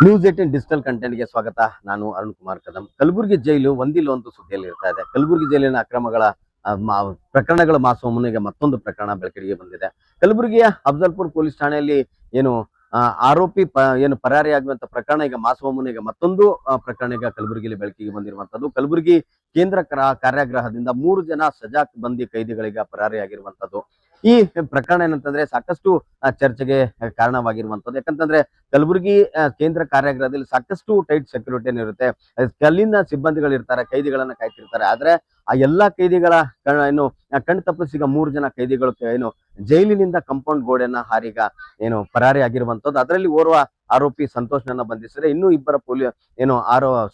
News 18 digital ಕಂಟೆಂಟ್ಗೆ ಸ್ವಾಗತ. ನಾನು ಅರುಣ್ ಕುಮಾರ್ ಕದಂ. ಕಲಬುರಗಿ ಜೈಲು ಒಂದಿಲ್ಲ ಒಂದು ಸುದ್ದಿಯಲ್ಲಿ ಇರ್ತಾ ಇದೆ. ಕಲಬುರಗಿ ಜೈಲಿನ ಅಕ್ರಮಗಳ ಪ್ರಕರಣಗಳ ಮಾಸುವ ಮುನ್ನೆಗೆ ಮತ್ತೊಂದು ಪ್ರಕರಣ ಬೆಳಕಿಗೆ ಬಂದಿದೆ. ಕಲಬುರಗಿಯ ಅಫಜಲ್ಪುರ್ ಪೊಲೀಸ್ ಠಾಣೆಯಲ್ಲಿ ಏನು ಆರೋಪಿ ಏನು ಪರಾರಿಯಾಗುವಂತ ಪ್ರಕರಣ ಈಗ ಮಾಸುವ ಮುನ್ನೆಗೆ ಮತ್ತೊಂದು ಪ್ರಕರಣ ಈಗ ಕಲಬುರಗಿಯಲ್ಲಿ ಬೆಳಕಿಗೆ ಬಂದಿರುವಂತದ್ದು. ಕಲಬುರಗಿ ಕೇಂದ್ರ ಕಾರಾಗೃಹದಿಂದ 3 ಜನ ಸಜಾ ಬಂದಿ ಕೈದಿಗಳಿಗೆ ಪರಾರಿಯಾಗಿರುವಂತದ್ದು. ಈ ಪ್ರಕರಣ ಏನಂತಂದ್ರೆ ಸಾಕಷ್ಟು ಚರ್ಚೆಗೆ ಕಾರಣವಾಗಿರುವಂತದ್ದು. ಯಾಕಂತಂದ್ರೆ ಕಲಬುರಗಿ ಕೇಂದ್ರ ಕಾರಾಗೃಹದಲ್ಲಿ ಸಾಕಷ್ಟು ಟೈಟ್ ಸೆಕ್ಯೂರಿಟಿ ಇರುತ್ತೆ. ಕಲ್ಲಿನ ಸಿಬ್ಬಂದಿಗಳು ಇರ್ತಾರೆ, ಕೈದಿಗಳನ್ನ ಕಾಯ್ತಿರ್ತಾರೆ. ಆದ್ರೆ ಆ ಎಲ್ಲಾ ಕೈದಿಗಳ ಏನು ಕಣ್ ತಪ್ಪಿಸಿಗ 3 ಜನ ಕೈದಿಗಳು ಏನು ಜೈಲಿನಿಂದ ಕಾಂಪೌಂಡ್ ಗೋಡೆಯನ್ನ ಹಾರಿಗ ಏನು ಪರಾರಿ ಆಗಿರುವಂತದ್ದು. ಅದರಲ್ಲಿ ಓರ್ವ ಆರೋಪಿ ಸಂತೋಷ್ನನ್ನ ಬಂಧಿಸಿದ್ರೆ ಇನ್ನು ಇಬ್ಬರ ಏನು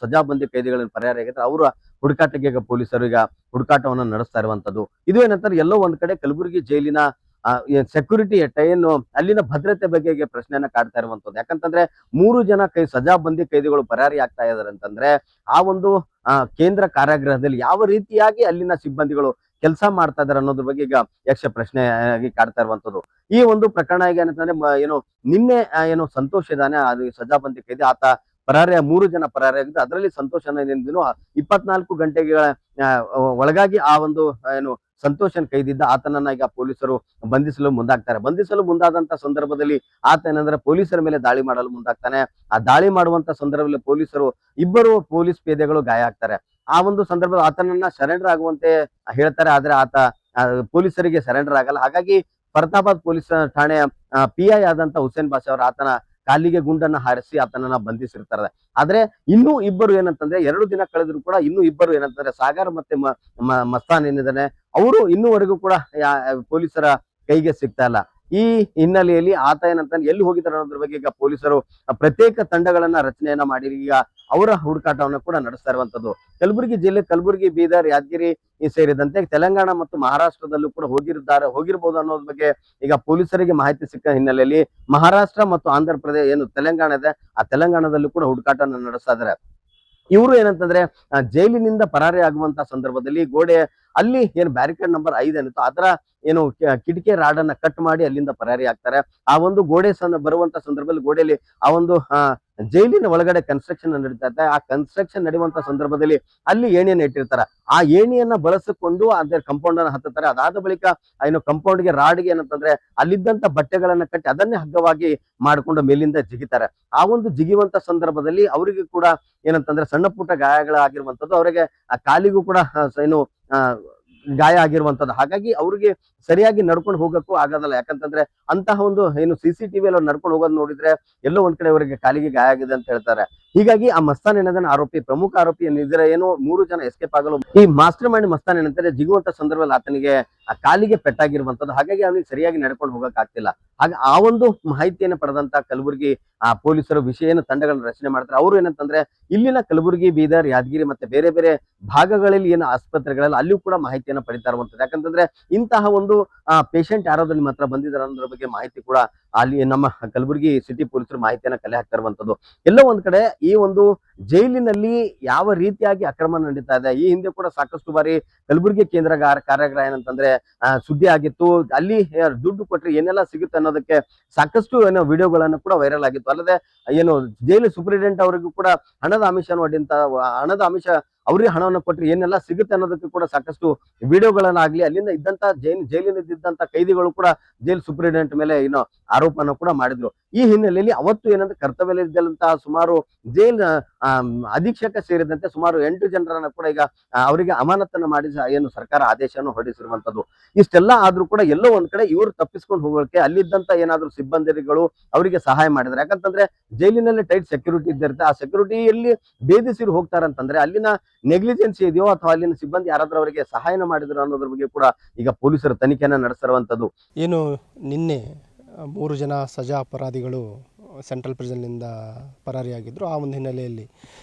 ಸಜಾ ಬಂದಿ ಕೈದಿಗಳನ್ನು ಪರಾರಿ ಆಗಿದ್ರೆ ಅವರ ಹುಡುಕಾಟಕ್ಕೆ ಈಗ ಪೊಲೀಸರು ಈಗ ಹುಡುಕಾಟವನ್ನು ನಡೆಸ್ತಾ ಇರುವಂತದ್ದು. ಇದು ಏನಂತಾರೆ ಎಲ್ಲೋ ಒಂದ್ ಕಡೆ ಕಲಬುರಗಿ ಜೈಲಿನ ಸೆಕ್ಯೂರಿಟಿ ಏನು ಅಲ್ಲಿನ ಭದ್ರತೆ ಬಗ್ಗೆ ಪ್ರಶ್ನೆಯನ್ನ ಕಾಡ್ತಾ ಇರುವಂತದ್ದು. ಯಾಕಂತಂದ್ರೆ 3 ಜನ ಸಜಾ ಬಂದಿ ಕೈದಿಗಳು ಪರಾರಿ ಆಗ್ತಾ ಇದಾರೆ ಅಂತಂದ್ರೆ ಆ ಒಂದು ಕೇಂದ್ರ ಕಾರಾಗೃಹದಲ್ಲಿ ಯಾವ ರೀತಿಯಾಗಿ ಅಲ್ಲಿನ ಸಿಬ್ಬಂದಿಗಳು ಕೆಲಸ ಮಾಡ್ತಾ ಇದಾರೆ ಅನ್ನೋದ್ರ ಬಗ್ಗೆ ಈಗ ಯಕ್ಷ ಪ್ರಶ್ನೆ ಆಗಿ ಕಾಡ್ತಾ ಇರುವಂತದ್ದು. ಈ ಒಂದು ಪ್ರಕರಣ ಈಗ ಏನಂತಂದ್ರೆ ಏನು ನಿನ್ನೆ ಏನು ಸಂತೋಷ್ ಇದಾನೆ ಅದು ಸಜಾ ಬಂದಿ ಕೈದಿ, ಆತ 3 ಜನ ಪರಾರಿಯಾಗಿದ್ದು ಅದರಲ್ಲಿ ಸಂತೋಷ್ ಅನ್ನೋದೇನು 24 ಗಂಟೆಗಳ ಒಳಗಾಗಿ ಆ ಒಂದು ಏನು ಸಂತೋಷನ್ ಕೈದಿದ್ದ ಆತನನ್ನ ಈಗ ಪೊಲೀಸರು ಬಂಧಿಸಲು ಮುಂದಾದಂತ ಸಂದರ್ಭದಲ್ಲಿ ಆತ ಏನಂದ್ರೆ ಪೊಲೀಸರ ಮೇಲೆ ದಾಳಿ ಮಾಡಲು ಮುಂದಾಗ್ತಾನೆ. ಆ ದಾಳಿ ಮಾಡುವಂತ ಸಂದರ್ಭದಲ್ಲಿ ಇಬ್ಬರು ಪೊಲೀಸ್ ಪೇದೆಗಳು ಗಾಯ ಆಗ್ತಾರೆ. ಆ ಒಂದು ಸಂದರ್ಭದಲ್ಲಿ ಆತನನ್ನ ಸರೆಂಡರ್ ಆಗುವಂತೆ ಹೇಳ್ತಾರೆ. ಆದ್ರೆ ಆತ ಪೊಲೀಸರಿಗೆ ಸರೆಂಡರ್ ಆಗಲ್ಲ. ಹಾಗಾಗಿ ಫರ್ತಾಬಾದ್ ಪೊಲೀಸ್ ಠಾಣೆಯ PI ಆದಂತ ಹುಸೇನ್ ಬಾಷಾ ಅವರು ಆತನ ಕಾಲಿಗೆ ಗುಂಡನ್ನ ಹಾರಿಸಿ ಆತನನ್ನ ಬಂಧಿಸಿರ್ತಾರೆ. ಆದ್ರೆ ಇನ್ನೂ ಇಬ್ಬರು ಏನಂತಂದ್ರೆ 2 ದಿನ ಕಳೆದ್ರು ಕೂಡ ಇನ್ನೂ ಇಬ್ಬರು ಏನಂತಂದ್ರೆ ಸಾಗರ್ ಮತ್ತೆ ಮಸ್ತಾನ್ ಏನಿದಾನೆ ಅವರು ಇನ್ನೂವರೆಗೂ ಕೂಡ ಪೊಲೀಸರ ಕೈಗೆ ಸಿಗ್ತಾ ಇಲ್ಲ. ಈ ಹಿನ್ನೆಲೆಯಲ್ಲಿ ಆತ ಏನಂತಾನೆ ಎಲ್ಲಿ ಹೋಗಿದ್ದಾರೆ ಅನ್ನೋದ್ರ ಬಗ್ಗೆ ಈಗ ಪೊಲೀಸರು ಪ್ರತ್ಯೇಕ ತಂಡಗಳನ್ನ ರಚನೆಯನ್ನ ಮಾಡಿ ಈಗ ಅವರ ಹುಡುಕಾಟವನ್ನು ಕೂಡ ನಡೆಸ್ತಾ ಇರುವಂತದ್ದು. ಕಲಬುರಗಿ ಜಿಲ್ಲೆ ಕಲಬುರಗಿ, ಬೀದರ್, ಯಾದಗಿರಿ ಸೇರಿದಂತೆ ತೆಲಂಗಾಣ ಮತ್ತು ಮಹಾರಾಷ್ಟ್ರದಲ್ಲೂ ಕೂಡ ಹೋಗಿರ್ಬೋದು ಅನ್ನೋದ್ರ ಬಗ್ಗೆ ಈಗ ಪೊಲೀಸರಿಗೆ ಮಾಹಿತಿ ಸಿಕ್ಕ ಹಿನ್ನೆಲೆಯಲ್ಲಿ ಮಹಾರಾಷ್ಟ್ರ ಮತ್ತು ಆಂಧ್ರ ಪ್ರದೇಶ ಏನು ತೆಲಂಗಾಣ ಇದೆ ಆ ತೆಲಂಗಾಣದಲ್ಲೂ ಕೂಡ ಹುಡುಕಾಟವನ್ನು ನಡೆಸ್ತಾ ಇದ್ದಾರೆ. ಇವರು ಏನಂತಂದ್ರೆ ಜೈಲಿನಿಂದ ಪರಾರಿ ಆಗುವಂತ ಸಂದರ್ಭದಲ್ಲಿ ಗೋಡೆ ಅಲ್ಲಿ ಏನು ಬ್ಯಾರಿಕೇಡ್ ನಂಬರ್ 5 ಏನಿತ್ತು ಅದರ ಏನು ಕಿಟಕಿ ರಾಡನ್ನ ಕಟ್ ಮಾಡಿ ಅಲ್ಲಿಂದ ಪರಾರಿ ಆಗ್ತಾರೆ. ಆ ಒಂದು ಗೋಡೆ ಬರುವಂತ ಸಂದರ್ಭದಲ್ಲಿ ಗೋಡೆಯಲ್ಲಿ ಆ ಒಂದು ಜೈಲಿನ ಒಳಗಡೆ ಕನ್ಸ್ಟ್ರಕ್ಷನ್ ನಡೀತಾ ಇದೆ. ಆ ಕನ್ಸ್ಟ್ರಕ್ಷನ್ ನಡೆಯುವಂತ ಸಂದರ್ಭದಲ್ಲಿ ಅಲ್ಲಿ ಏಣಿಯನ್ನು ಇಟ್ಟಿರ್ತಾರೆ. ಆ ಏಣಿಯನ್ನ ಬಳಸಿಕೊಂಡು ಅದ್ರ ಕಾಂಪೌಂಡ್ ಅನ್ನ ಹತ್ತುತ್ತಾರೆ. ಅದಾದ ಬಳಿಕ ಏನು ಕಾಂಪೌಂಡ್ಗೆ ರಾಡ್ಗೆ ಏನಂತಂದ್ರೆ ಅಲ್ಲಿದ್ದಂತ ಬಟ್ಟೆಗಳನ್ನ ಕಟ್ಟಿ ಅದನ್ನೇ ಹಗ್ಗವಾಗಿ ಮಾಡಿಕೊಂಡು ಮೇಲಿಂದ ಜಿಗಿತಾರೆ. ಆ ಒಂದು ಜಿಗಿಯುವಂತ ಸಂದರ್ಭದಲ್ಲಿ ಅವರಿಗೆ ಕೂಡ ಏನಂತಂದ್ರೆ ಸಣ್ಣ ಪುಟ್ಟ ಗಾಯಗಳಾಗಿರುವಂತದ್ದು, ಅವರಿಗೆ ಆ ಕಾಲಿಗೂ ಕೂಡ ಏನು ಗಾಯ ಆಗಿರುವಂತದ್ದು. ಹಾಗಾಗಿ ಅವ್ರಿಗೆ ಸರಿಯಾಗಿ ನಡ್ಕೊಂಡು ಹೋಗಕ್ಕೂ ಆಗೋದಲ್ಲ. ಯಾಕಂತಂದ್ರೆ ಅಂತಹ ಒಂದು ಏನು CCTV ಅಲ್ಲಿ ಅವ್ರು ನಡ್ಕೊಂಡು ಹೋಗೋದು ನೋಡಿದ್ರೆ ಎಲ್ಲೋ ಒಂದ್ ಕಡೆ ಅವರಿಗೆ ಕಾಲಿಗೆ ಗಾಯ ಆಗಿದೆ ಅಂತ ಹೇಳ್ತಾರೆ. ಹೀಗಾಗಿ ಆ ಮಸ್ತಾನ್ ಏನದನ್ನ ಪ್ರಮುಖ ಆರೋಪಿ ಏನಿದ್ರೆ ಏನು 3 ಜನ ಎಸ್ಕೇಪ್ ಆಗಲು ಈ ಮಾಸ್ಟರ್ ಮೈಂಡ್ ಮಸ್ತಾನ್ ಏನಂತಾರೆ ಜಿಗುವಂತ ಸಂದರ್ಭದಲ್ಲಿ ಆತನಿಗೆ ಆ ಕಾಲಿಗೆ ಪೆಟ್ಟಾಗಿರುವಂತದ್ದು. ಹಾಗಾಗಿ ಅವನಿಗೆ ಸರಿಯಾಗಿ ನಡ್ಕೊಂಡು ಹೋಗಕ್ ಆಗ್ತಿಲ್ಲ. ಹಾಗೆ ಆ ಒಂದು ಮಾಹಿತಿಯನ್ನು ಪಡೆದಂತ ಕಲಬುರಗಿ ಪೊಲೀಸರು ವಿಷಯ ತಂಡಗಳನ್ನ ರಚನೆ ಮಾಡ್ತಾರೆ. ಅವರು ಏನಂತಂದ್ರೆ ಇಲ್ಲಿನ ಕಲಬುರಗಿ, ಬೀದರ್, ಯಾದಗಿರಿ ಮತ್ತೆ ಬೇರೆ ಬೇರೆ ಭಾಗಗಳಲ್ಲಿ ಏನು ಆಸ್ಪತ್ರೆಗಳಲ್ಲಿ ಅಲ್ಲಿಯೂ ಕೂಡ ಮಾಹಿತಿಯನ್ನು ಪಡಿತಾ ಇರುವಂತದ್ದು. ಯಾಕಂತಂದ್ರೆ ಇಂತಹ ಒಂದು ಪೇಷಂಟ್ ಯಾರಾದ್ರೂ ನಿಮ್ಮ ಹತ್ರ ಬಂದಿದ್ದಾರೆ ಅನ್ನೋದ್ರ ಬಗ್ಗೆ ಮಾಹಿತಿ ಕೂಡ ಅಲ್ಲಿ ನಮ್ಮ ಕಲಬುರಗಿ ಸಿಟಿ ಪೊಲೀಸರು ಮಾಹಿತಿಯನ್ನ ಕಲೆ ಹಾಕ್ತಾ ಇರುವಂತದ್ದು. ಎಲ್ಲೋ ಒಂದ್ ಕಡೆ ಈ ಒಂದು ಜೈಲಿನಲ್ಲಿ ಯಾವ ರೀತಿಯಾಗಿ ಅಕ್ರಮ ನಡೀತಾ ಇದೆ. ಈ ಹಿಂದೆ ಕೂಡ ಸಾಕಷ್ಟು ಬಾರಿ ಕಲಬುರಗಿ ಕೇಂದ್ರ ಕಾರಾಗೃಹ ಏನಂತಂದ್ರೆ ಸುದ್ದಿ ಆಗಿತ್ತು. ಅಲ್ಲಿ ದುಡ್ಡು ಕೊಟ್ರೆ ಏನೆಲ್ಲ ಸಿಗುತ್ತೆ ಅನ್ನೋದಕ್ಕೆ ಸಾಕಷ್ಟು ಏನೋ ವಿಡಿಯೋಗಳನ್ನು ಕೂಡ ವೈರಲ್ ಆಗಿತ್ತು. ಅಲ್ಲದೆ ಏನು ಜೈಲು ಸೂಪರಿಂಟೆಂಡೆಂಟ್ ಅವರಿಗೂ ಕೂಡ ಹಣದ ಆಮಿಷ ಅವ್ರಿಗೆ ಹಣವನ್ನು ಕೊಟ್ಟರೆ ಏನೆಲ್ಲ ಸಿಗುತ್ತೆ ಅನ್ನೋದಕ್ಕೆ ಕೂಡ ಸಾಕಷ್ಟು ವಿಡಿಯೋಗಳನ್ನಾಗ್ಲಿ ಅಲ್ಲಿಂದ ಇದ್ದಂತ ಜೈಲಿನಲ್ಲಿದ್ದಂತ ಕೈದಿಗಳು ಕೂಡ ಜೈಲ್ ಸೂಪರಿಂಟೆಂಡೆಂಟ್ ಮೇಲೆ ಏನೋ ಆರೋಪನ ಕೂಡ ಮಾಡಿದ್ರು. ಈ ಹಿನ್ನೆಲೆಯಲ್ಲಿ ಅವತ್ತು ಏನಂದ್ರೆ ಕರ್ತವ್ಯದಲ್ಲಿದ್ದಂತಹ ಸುಮಾರು ಜೈಲ್ ಅಧೀಕ್ಷಕ ಸೇರಿದಂತೆ ಸುಮಾರು 8 ಜನರನ್ನ ಕೂಡ ಈಗ ಅವರಿಗೆ ಅಮಾನತನ್ನ ಮಾಡಿ ಏನು ಸರ್ಕಾರ ಆದೇಶವನ್ನು ಹೊರಡಿಸಿರುವಂತದ್ದು. ಇಷ್ಟೆಲ್ಲ ಆದ್ರೂ ಕೂಡ ಎಲ್ಲೋ ಒಂದ್ ಕಡೆ ಇವರು ತಪ್ಪಿಸ್ಕೊಂಡು ಹೋಗೋಕೆ ಅಲ್ಲಿದ್ದಂತ ಏನಾದ್ರು ಸಿಬ್ಬಂದಿಗಳು ಅವರಿಗೆ ಸಹಾಯ ಮಾಡಿದ್ರೆ. ಯಾಕಂತಂದ್ರೆ ಜೈಲಿನಲ್ಲಿ ಟೈಟ್ ಸೆಕ್ಯೂರಿಟಿ ಇದ್ದಿರುತ್ತೆ. ಆ ಸೆಕ್ಯೂರಿಟಿಯಲ್ಲಿ ಭೇದಿಸಿರು ಹೋಗ್ತಾರಂತಂದ್ರೆ ಅಲ್ಲಿನ ನೆಗ್ಲಿಜೆನ್ಸಿ ಇದೆಯೋ ಅಥವಾ ಅಲ್ಲಿನ ಸಿಬ್ಬಂದಿ ಯಾರಾದ್ರೂ ಅವರಿಗೆ ಸಹಾಯನ ಮಾಡಿದ್ರು ಅನ್ನೋದ್ರ ಬಗ್ಗೆ ಕೂಡ ಈಗ ಪೊಲೀಸರು ತನಿಖೆಯನ್ನ ನಡೆಸಿರುವಂತದ್ದು. ಏನು ನಿನ್ನೆ 3 ಜನ ಸಜಾ ಅಪರಾಧಿಗಳು ಸೆಂಟ್ರಲ್ ಪ್ರಿಸನ್ನಿಂದ ಪರಾರಿಯಾಗಿದ್ದರು. ಆ ಒಂದು ಹಿನ್ನೆಲೆಯಲ್ಲಿ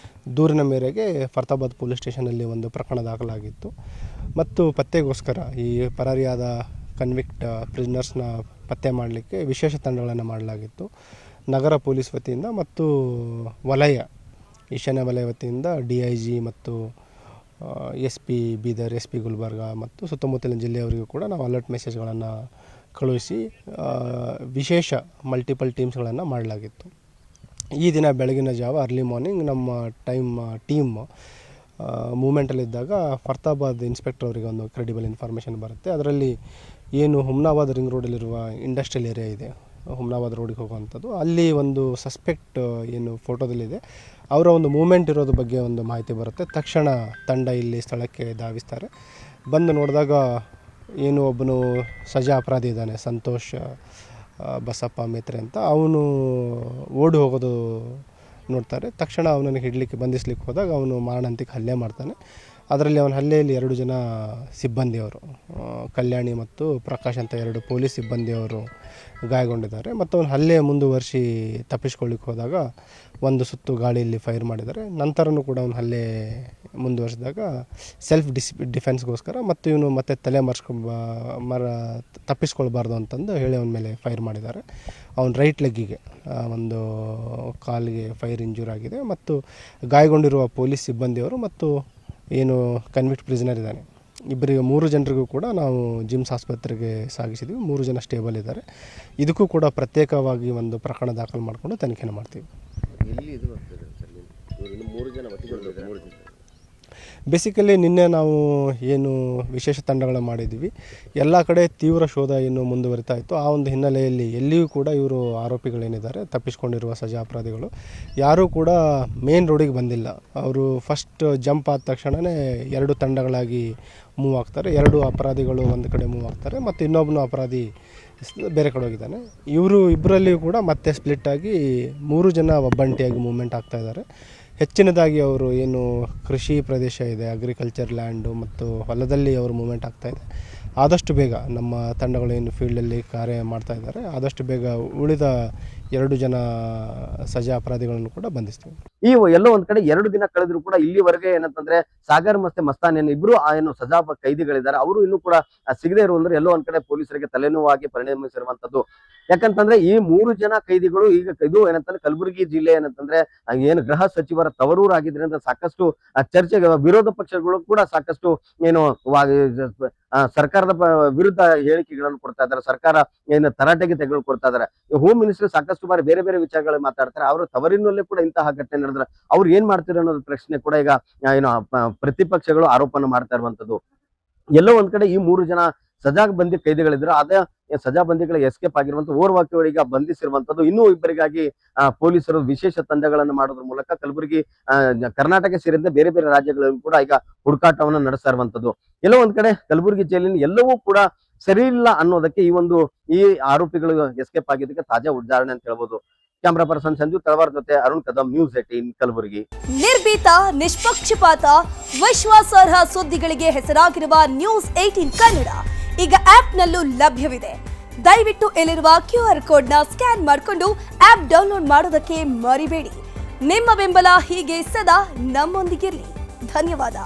ದೂರಿನ ಮೇರೆಗೆ ಫರ್ತಾಬಾದ್ ಪೊಲೀಸ್ ಸ್ಟೇಷನಲ್ಲಿ ಒಂದು ಪ್ರಕರಣ ದಾಖಲಾಗಿತ್ತು ಮತ್ತು ಪತ್ತೆಗೋಸ್ಕರ ಈ ಪರಾರಿಯಾದ ಕನ್ವಿಕ್ಟ್ ಪ್ರಿಸ್ನರ್ಸ್ನ ಪತ್ತೆ ಮಾಡಲಿಕ್ಕೆ ವಿಶೇಷ ತಂಡಗಳನ್ನು ಮಾಡಲಾಗಿತ್ತು. ನಗರ ಪೊಲೀಸ್ ವತಿಯಿಂದ ಮತ್ತು ಈಶಾನ್ಯ ವಲಯ ವತಿಯಿಂದ DIG ಮತ್ತು SP ಬೀದರ್, SP ಗುಲ್ಬರ್ಗ ಮತ್ತು ಸುತ್ತಮುತ್ತಲಿನ ಜಿಲ್ಲೆಯವರಿಗೂ ಕೂಡ ನಾವು ಅಲರ್ಟ್ ಈ ದಿನ ಬೆಳಗಿನ ಜಾವ ಅರ್ಲಿ ಮಾರ್ನಿಂಗ್ ನಮ್ಮ ಟೀಮ್ ಮೂಮೆಂಟಲ್ಲಿದ್ದಾಗ ಫರ್ತಾಬಾದ್ ಇನ್ಸ್ಪೆಕ್ಟರ್ ಅವರಿಗೆ ಒಂದು ಕ್ರೆಡಿಬಲ್ ಇನ್ಫಾರ್ಮೇಷನ್ ಬರುತ್ತೆ. ಅದರಲ್ಲಿ ಏನು ಹುಮ್ನಾಬಾದ್ ರಿಂಗ್ ರೋಡಲ್ಲಿರುವ ಇಂಡಸ್ಟ್ರಿಯಲ್ ಏರಿಯಾ ಇದೆ, ಹುಮ್ನಾಬಾದ್ ರೋಡಿಗೆ ಹೋಗುವಂಥದ್ದು, ಅಲ್ಲಿ ಒಂದು ಸಸ್ಪೆಕ್ಟ್ ಏನು ಫೋಟೋದಲ್ಲಿದೆ ಅವರ ಒಂದು ಮೂಮೆಂಟ್ ಇರೋದ್ರ ಬಗ್ಗೆ ಒಂದು ಮಾಹಿತಿ ಬರುತ್ತೆ. ತಕ್ಷಣ ತಂಡ ಇಲ್ಲಿ ಸ್ಥಳಕ್ಕೆ ಧಾವಿಸ್ತಾರೆ. ಬಂದು ನೋಡಿದಾಗ ಏನು ಒಬ್ಬನು ಸಜಾ ಅಪರಾಧಿ ಇದ್ದಾನೆ, ಸಂತೋಷ್ ಬಸಪ್ಪ ಮೇತ್ರೆ ಅಂತ, ಅವನು ಓಡಿ ಹೋಗೋದು ನೋಡ್ತಾರೆ. ತಕ್ಷಣ ಅವನನ್ನು ಹಿಡಲಿಕ್ಕೆ ಬಂಧಿಸ್ಲಿಕ್ಕೆ ಹೋದಾಗ ಅವನು ಮಾರಣಾಂತಿಕ ಹಲ್ಲೆ ಮಾಡ್ತಾನೆ. ಅದರಲ್ಲಿ ಅವನ ಹಲ್ಲೆಯಲ್ಲಿ 2 ಜನ ಸಿಬ್ಬಂದಿಯವರು, ಕಲ್ಯಾಣಿ ಮತ್ತು ಪ್ರಕಾಶ್ ಅಂತ 2 ಪೊಲೀಸ್ ಸಿಬ್ಬಂದಿಯವರು ಗಾಯಗೊಂಡಿದ್ದಾರೆ. ಮತ್ತು ಅವನ ಹಲ್ಲೆ ಮುಂದುವರಿಸಿ ತಪ್ಪಿಸ್ಕೊಳ್ಳಿಕ್ಕೆ ಹೋದಾಗ ಒಂದು ಸುತ್ತು ಗಾಳಿಯಲ್ಲಿ ಫೈರ್ ಮಾಡಿದ್ದಾರೆ. ನಂತರನೂ ಕೂಡ ಅವನ ಹಲ್ಲೆ ಮುಂದುವರಿಸಿದಾಗ ಸೆಲ್ಫ್ ಡಿಫೆನ್ಸ್ಗೋಸ್ಕರ ಮತ್ತು ಇವನು ಮತ್ತೆ ತಲೆ ತಪ್ಪಿಸ್ಕೊಳ್ಬಾರ್ದು ಅಂತಂದು ಹೇಳಿ ಅವನ ಮೇಲೆ ಫೈರ್ ಮಾಡಿದ್ದಾರೆ. ಅವನ ರೈಟ್ ಲೆಗ್ಗಿಗೆ ಒಂದು ಕಾಲಿಗೆ ಫೈರ್ ಇಂಜೂರ್ ಆಗಿದೆ. ಮತ್ತು ಗಾಯಗೊಂಡಿರುವ ಪೊಲೀಸ್ ಸಿಬ್ಬಂದಿಯವರು ಮತ್ತು ಏನು ಕನ್ವಿಕ್ಟ್ ಪ್ರಿಸನರ್ ಇದ್ದಾನೆ, 3 ಜನರಿಗೂ ಕೂಡ ನಾವು ಜಿಮ್ಸ್ ಆಸ್ಪತ್ರೆಗೆ ಸಾಗಿಸಿದ್ವಿ. 3 ಜನ ಸ್ಟೇಬಲ್ ಇದ್ದಾರೆ. ಇದಕ್ಕೂ ಕೂಡ ಪ್ರತ್ಯೇಕವಾಗಿ ಒಂದು ಪ್ರಕರಣ ದಾಖಲು ಮಾಡಿಕೊಂಡು ತನಿಖೆನ ಮಾಡ್ತೀವಿ. ಬೇಸಿಕಲಿ ನಿನ್ನೆ ನಾವು ಏನು ವಿಶೇಷ ತಂಡಗಳ ಮಾಡಿದ್ವಿ, ಎಲ್ಲ ಕಡೆ ತೀವ್ರ ಶೋಧ ಏನು ಮುಂದುವರಿತಾ ಇತ್ತು. ಆ ಒಂದು ಹಿನ್ನೆಲೆಯಲ್ಲಿ ಎಲ್ಲಿಯೂ ಕೂಡ ಇವರು ಆರೋಪಿಗಳೇನಿದ್ದಾರೆ ತಪ್ಪಿಸ್ಕೊಂಡಿರುವ ಸಜಾ ಅಪರಾಧಿಗಳು ಯಾರೂ ಕೂಡ ಮೇನ್ ರೋಡಿಗೆ ಬಂದಿಲ್ಲ. ಅವರು ಫಸ್ಟ್ ಜಂಪ್ ಆದ ತಕ್ಷಣವೇ 2 ತಂಡಗಳಾಗಿ ಮೂವ್ ಆಗ್ತಾರೆ. 2 ಅಪರಾಧಿಗಳು ಒಂದು ಕಡೆ ಮೂವ್ ಆಗ್ತಾರೆ ಮತ್ತು ಇನ್ನೊಬ್ಬನು ಅಪರಾಧಿ ಬೇರೆ ಕಡೆ ಹೋಗಿದ್ದಾನೆ. ಇಬ್ಬರಲ್ಲಿಯೂ ಕೂಡ ಮತ್ತೆ ಸ್ಪ್ಲಿಟ್ ಆಗಿ 3 ಜನ ಒಬ್ಬಂಟಿಯಾಗಿ ಮೂವ್ಮೆಂಟ್ ಆಗ್ತಾ ಇದ್ದಾರೆ. ಹೆಚ್ಚಿನದಾಗಿ ಅವರು ಏನು ಕೃಷಿ ಪ್ರದೇಶ ಇದೆ, ಅಗ್ರಿಕಲ್ಚರ್ ಲ್ಯಾಂಡು ಮತ್ತು ಹೊಲದಲ್ಲಿ ಅವರು ಮೂವ್ಮೆಂಟ್ ಆಗ್ತಾಯಿದೆ. ಆದಷ್ಟು ಬೇಗ ನಮ್ಮ ತಂಡಗಳು ಏನು ಫೀಲ್ಡಲ್ಲಿ ಕಾರ್ಯ ಮಾಡ್ತಾ ಇದ್ದಾರೆ, ಆದಷ್ಟು ಬೇಗ ಉಳಿದ 2 ಜನ ಸಜಾ ಅಪರಾಧಿಗಳನ್ನು ಕೂಡ ಬಂಧಿಸ್ತೀವಿ. ಈ ಎಲ್ಲೋ ಒಂದ್ ಕಡೆ 2 ದಿನ ಕಳೆದ್ರು ಕೂಡ ಇಲ್ಲಿವರೆಗೆ ಏನಂತಂದ್ರೆ ಸಾಗರ್ ಮತ್ತೆ ಮಸ್ತಾನ್ ಇಬ್ರು ಏನು ಸಜಾ ಕೈದಿಗಳಿದ್ದಾರೆ, ಅವರು ಇನ್ನೂ ಕೂಡ ಸಿಗದೆ ಇರುವಂದ್ರೆ ಎಲ್ಲೋ ಒಂದ್ ಕಡೆ ಪೊಲೀಸರಿಗೆ ತಲೆನೋವಾಗಿ ಪರಿಣಮಿಸಿರುವಂತದ್ದು. ಯಾಕಂತಂದ್ರೆ ಈ 3 ಜನ ಕೈದಿಗಳು ಈಗ ಇದು ಏನಂತಂದ್ರೆ ಕಲಬುರಗಿ ಜಿಲ್ಲೆ ಏನಂತಂದ್ರೆ ಏನು ಗೃಹ ಸಚಿವರ ತವರೂರು ಆಗಿದ್ರಿಂದ ಸಾಕಷ್ಟು ಚರ್ಚೆಗೆ ವಿರೋಧ ಪಕ್ಷಗಳು ಕೂಡ ಸಾಕಷ್ಟು ಏನು ಸರ್ಕಾರದ ವಿರುದ್ಧ ಹೇಳಿಕೆಗಳನ್ನು ಕೊಡ್ತಾ ಇದ್ದಾರೆ. ಸರ್ಕಾರ ಏನು ತರಾಟೆಗೆ ತೆಗೆದುಕೊಳ್ತಾ ಇದ್ದಾರೆ. ಹೋಮ್ ಮಿನಿಸ್ಟರ್ ಸಾಕಷ್ಟು ಬಾರಿ ಬೇರೆ ಬೇರೆ ವಿಚಾರಗಳು ಮಾತಾಡ್ತಾರೆ. ಅವರು ತವರಿನಲ್ಲೇ ಕೂಡ ಇಂತಹ ಘಟನೆ ನಡೆದ್ರೆ ಅವ್ರು ಏನ್ ಮಾಡ್ತಾರೆ ಅನ್ನೋದು ಪ್ರಶ್ನೆ ಕೂಡ ಈಗ ಏನು ಪ್ರತಿಪಕ್ಷಗಳು ಆರೋಪನ ಮಾಡ್ತಾ ಇರುವಂತದ್ದು. ಎಲ್ಲೋ ಒಂದ್ ಕಡೆ ಈ 3 ಜನ ಸಜಾ ಬಂದಿ ಕೈದಿಗಳಿದ್ರು, ಅದೇ ಸಜಾ ಬಂದಿಗಳ ಎಸ್ಕೇಪ್ ಆಗಿರುವಂತ ಓರ್ವರಿಗೆ ಬಂಧಿಸಿರುವಂತದ್ದು. ಇನ್ನೂ ಇಬ್ಬರಿಗಾಗಿ ಪೊಲೀಸರು ವಿಶೇಷ ತಂಡಗಳನ್ನು ಮಾಡೋದ್ರ ಮೂಲಕ ಕಲಬುರಗಿ ಕರ್ನಾಟಕ ಸೇರಿದಂತೆ ಬೇರೆ ಬೇರೆ ರಾಜ್ಯಗಳಲ್ಲೂ ಕೂಡ ಈಗ ಹುಡುಕಾಟವನ್ನು ನಡೆಸ್ತಾ ಇರುವಂತದ್ದು. ಎಲ್ಲೋ ಒಂದ್ ಕಡೆ ಕಲಬುರಗಿ ಜೈಲಿನ ಎಲ್ಲವೂ ಕೂಡ ಸರಿ ಇಲ್ಲ ಅನ್ನೋದಕ್ಕೆ ಈ ಆರೋಪಿಗಳು ಎಸ್ಕೇಪ್ ಆಗಿದ್ದಕ್ಕೆ ತಾಜಾ ಉದಾಹರಣೆ ಅಂತ ಹೇಳ್ಬೋದು. ಕ್ಯಾಮ್ರಾ ಪರ್ಸನ್ ಸಂಜು ತಳವಾರ್ ಜೊತೆ ಅರುಣ್ ಕದಂ, ನ್ಯೂಸ್ 18 ಕಲಬುರಗಿ. ನಿರ್ಭೀತ, ನಿಷ್ಪಕ್ಷಪಾತ, ವಿಶ್ವಾಸಾರ್ಹ ಸುದ್ದಿಗಳಿಗೆ ಹೆಸರಾಗಿರುವ ನ್ಯೂಸ್ 18 ಕನ್ನಡ ಈಗ ಆಪ್ನಲ್ಲೂ ಲಭ್ಯವಿದೆ. ದಯವಿಟ್ಟು ಇಲ್ಲಿರುವ QR ಕೋಡ್ನ ಸ್ಕ್ಯಾನ್ ಮಾಡಿಕೊಂಡು ಆಪ್ ಡೌನ್ಲೋಡ್ ಮಾಡೋದಕ್ಕೆ ಮರಿಬೇಡಿ. ನಿಮ್ಮ ಬೆಂಬಲ ಹೀಗೆ ಸದಾ ನಮ್ಮೊಂದಿಗಿರಲಿ. ಧನ್ಯವಾದ.